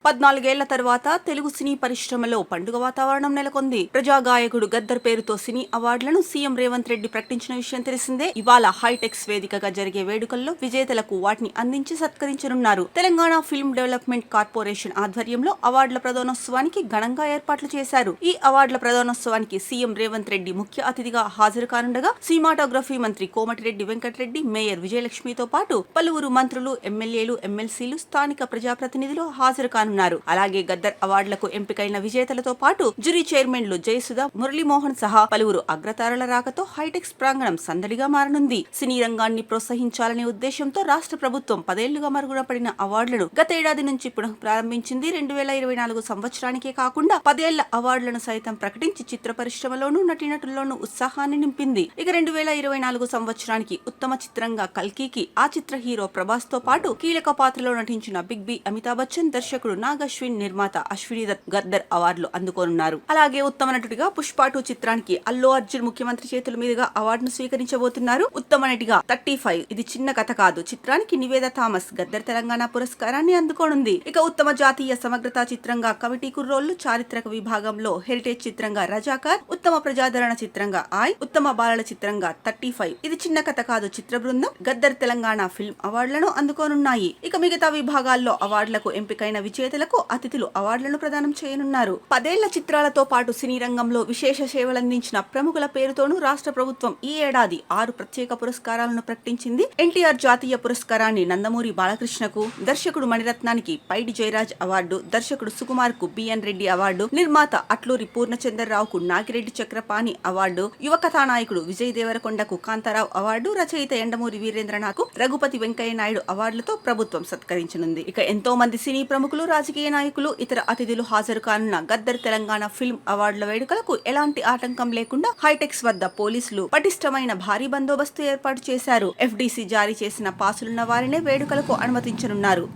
14 ఏళ్ల తర్వాత తెలుగు సినీ పరిశ్రమలో పండుగ వాతావరణం నెలకొంది. ప్రజాగాయకుడు గద్దర్ పేరుతో సినీ అవార్డులను సీఎం రేవంత్ రెడ్డి ప్రకటించిన విషయం తెలిసిందే. ఇవాళ హైటెక్స్ వేదికగా జరిగే వేడుకల్లో విజేతలకు వాటిని అందించి సత్కరించనున్నారు. తెలంగాణ ఫిల్మ్ డెవలప్మెంట్ కార్పొరేషన్ ఆధ్వర్యంలో అవార్డుల ప్రదానోత్సవానికి ఘనంగా ఏర్పాట్లు చేశారు. ఈ అవార్డుల ప్రదానోత్సవానికి సీఎం రేవంత్ రెడ్డి ముఖ్య అతిథిగా హాజరు కానుండగా సినిమాటోగ్రఫీ మంత్రి కోమటిరెడ్డి వెంకటరెడ్డి, మేయర్ విజయలక్ష్మితో పాటు పలువురు మంత్రులు, ఎమ్మెల్యేలు, ఎమ్మెల్సీలు, స్థానిక ప్రజాప్రతినిధులు హాజరు కానున్నారు. అలాగే గద్దర్ అవార్డులకు ఎంపికైన విజేతలతో పాటు జ్యూరీ చైర్మన్లు జయసుధ, మురళీమోహన్ సహా పలువురు అగ్రతారల రాకతో హైటెక్స్ ప్రాంగణం సందడిగా మారనుంది. సినీ రంగాన్ని ప్రోత్సహించాలనే ఉద్దేశంతో రాష్ట్ర ప్రభుత్వం 10 ఏళ్లుగా మరుగున పడిన అవార్డులను గతేడాది నుంచి పునః ప్రారంభించింది. 2024 సంవత్సరానికే కాకుండా 10 ఏళ్ల అవార్డులను సైతం ప్రకటించి చిత్ర పరిశ్రమలోనూ నటీనటుల్లోనూ ఉత్సాహాన్ని నింపింది. ఇక 2024 సంవత్సరానికి ఉత్తమ చిత్రంగా కల్కికి ఆ చిత్ర హీరో ప్రభాస్ తో పాటు కీలక పాత్రలో నటించిన బిగ్ బి అమితాబ్ బచ్చన్, దర్శకుడు నాగశ్విన్, నిర్మాత అశ్విని దత్ గద్దర్ అవార్డులు అందుకోనున్నారు. అలాగే ఉత్తమ నటుడిగా పుష్ప 2 చిత్రానికి అల్లు అర్జున్ ముఖ్యమంత్రి చేతుల మీదుగా అవార్డును స్వీకరించబోతున్నారు. ఉత్తమ నటిగా 35 ఇది చిన్న కథ కాదు చిత్రానికి నివేద థామస్ గద్దర్ తెలంగాణ పురస్కారాన్ని అందుకోనుంది. ఇక ఉత్తమ జాతీయ సమగ్రతా చిత్రంగా కమిటీ కుర్రోళ్లు, చారిత్రక విభాగంలో హెరిటేజ్ చిత్రంగా రజాకార్, ఉత్తమ ప్రజాదరణ చిత్రంగా ఆయ్, ఉత్తమ బాలల చిత్రంగా 35 ఇది చిన్న కథ కాదు చిత్ర బృందం గద్దర్ తెలంగాణ ఫిల్మ్ అవార్డులను అందుకోనున్నాయి. ఇక మిగతా విభాగాల్లో అవార్డులకు ఎంపికైన విజేతలకు అతిథులు అవార్డులను ప్రదానం చేయనున్నారు. 10 ఏళ్ల చిత్రాలతో పాటు సినీ రంగంలో విశేష సేవలందించిన ప్రముఖుల పేరుతోనూ రాష్ట్ర ప్రభుత్వం ఈ ఏడాది 6 ప్రత్యేక పురస్కారాలను ప్రకటించింది. ఎన్టీఆర్ జాతీయ పురస్కారాన్ని నందమూరి బాలకృష్ణకు, దర్శకుడు మణిరత్నానికి పైడి జయరాజ్ అవార్డు, దర్శకుడు సుకుమార్ కు బిఎన్ రెడ్డి అవార్డు, నిర్మాత అట్లూరి పూర్ణచంద్రరావుకు నాగిరెడ్డి చక్రపాణి అవార్డు, యువ కథానాయకుడు విజయ్ దేవరకొండకు కాంతారావు అవార్డు, రచయిత ఎండమూరి వీరేంద్రనాథ్కు రఘుపతి వెంకయ్య నాయుడు అవార్డులతో ప్రభుత్వం సత్కరించనుంది. ఇక ఎంతో మంది సినీ ప్రముఖులు, రాజకీయ నాయకులు, ఇతర అతిథులు హాజరు కానున్న గద్దర్ తెలంగాణ ఫిల్మ్ అవార్డుల వేడుకలకు ఎలాంటి ఆటంకం లేకుండా హైటెక్స్ వద్ద పోలీసులు పటిష్టమైన భారీ బందోబస్తు ఏర్పాటు చేశారు. ఎఫ్డీసీ జారీ చేసిన పాసులున్న వారినే వేడుకలకు అనుమతించనున్నారు.